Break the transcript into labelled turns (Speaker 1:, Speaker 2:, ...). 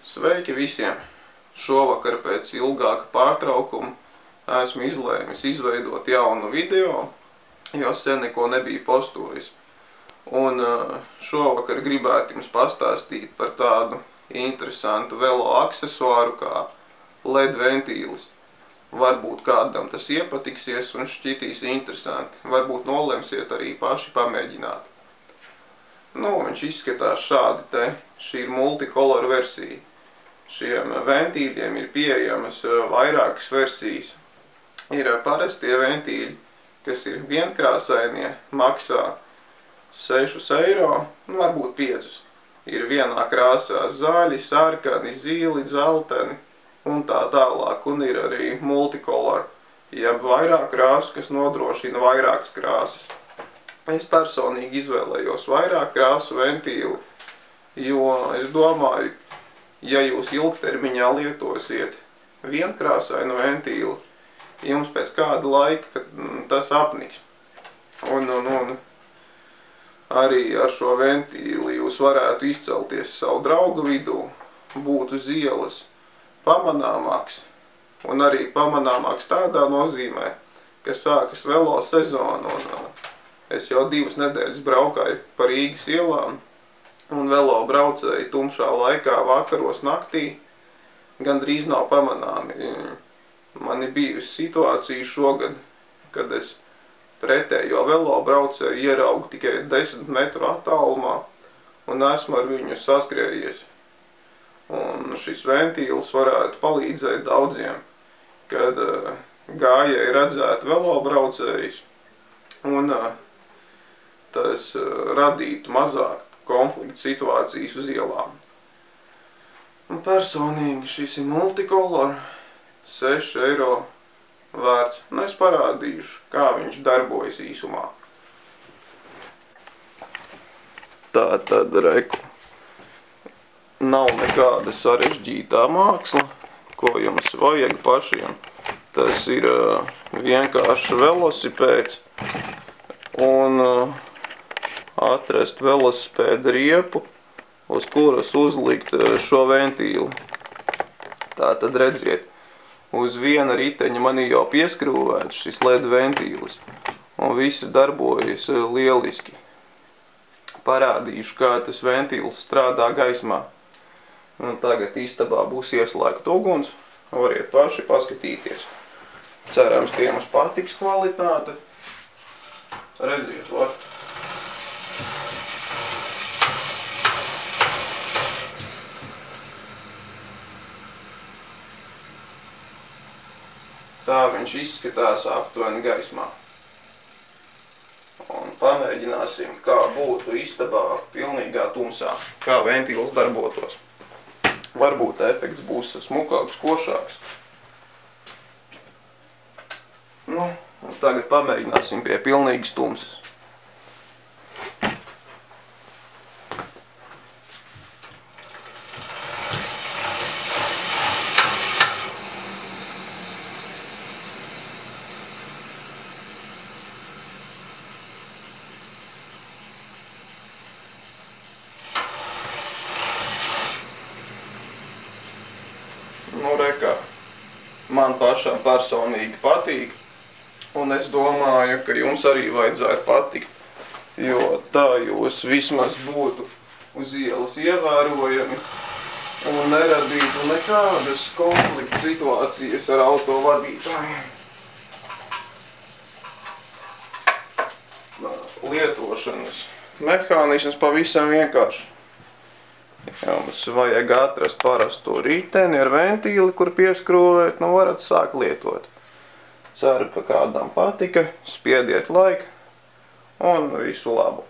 Speaker 1: Sveiki visiem! Šovakar pēc ilgāka pārtraukuma esmu izlēmis izveidot jaunu video, jo sen neko nebija postojis. Un šovakar gribētu jums pastāstīt par tādu interesantu velo aksesuāru kā LED ventīlis. Varbūt kādam tas iepatiksies un šķitīs interesanti. Varbūt nolemsiet arī paši pamēģināt. Viņš izskatās šādi te. Šī ir multicolor versija. Šiem ventīļiem ir pieejamas vairākas versijas. Ir parastie ventīļi, kas ir vienkrāsainie, maksā 6 eiro, varbūt 5. Ir vienā krāsā zaļi, sarkani, zili, dzelteni un tā tālāk. Un ir arī multicolor, jeb vairāk krāsu, kas nodrošina vairākas krāsas. Es personīgi izvēlējos vairāk krāsu ventīli, jo es domāju, ja jūs ilgtermiņā lietosiet vienkrāsainu ventīli, jums pēc kāda laika tas apniks. Un arī ar šo ventīli jūs varētu izcelties savu draugu vidū, būt uz ielas pamanāmāks. Un arī pamanāmāks tādā nozīmē, ka sākas velo sezona. Es jau 2 nedēļas braukāju pa Rīgas ielām, un velo braucēji tumšā laikā, vakaros, naktī gandrīz nav pamanāmi. Man ir bijusi situācija šogad, kad es pretējo velo braucēju ieraugu tikai 10 metru attālumā, un esmu ar viņu saskrējies. Un šis ventīls varētu palīdzēt daudziem, kad gājēji redzētu velo braucējus, un tas radītu mazāk konflikta situācijas uz ielām. Un personīgi šis ir multicolor, 6 eiro vērts. Es parādīšu, kā viņš darbojas īsumā. Tātad, reku, nav nekāda sarežģītā māksla, ko jums vajag pašiem. Tas ir vienkārši velosipēds un atrast velosipēda riepu, uz kuras uzlikt šo ventīli. Tātad redziet, uz viena riteņa man ir jau pieskrūvēts šis LED ventīlis, un viss darbojas lieliski. Parādīšu, kā tas ventīls strādā gaismā. Un tagad istabā būs ieslēgta uguns, variet paši paskatīties. Cerams, ka jums patiks kvalitāte. Redziet, var. Tā viņš izskatās aptuveni gaismā. Un pamēģināsim, kā būtu istabā pilnīgā tumsā, kā ventīls darbotos. Varbūt efekts būs smukāks, košāks. Un tagad pamēģināsim pie pilnīgas tumsas. Rekā, man pašam personīgi patīk, un es domāju, ka jums arī vajadzētu patikt, jo tā jūs vismaz būtu uz ielas ievērojami un neradītu nekādas konflikta situācijas ar auto vadītājiem. Lietošanas mehānisms pavisam vienkārši. Jums vajag atrast parasto riteni ar ventīli, kur pieskrūvēt, varat sākt lietot. Ceru, ka kādam patika, spiediet laiku un visu labu!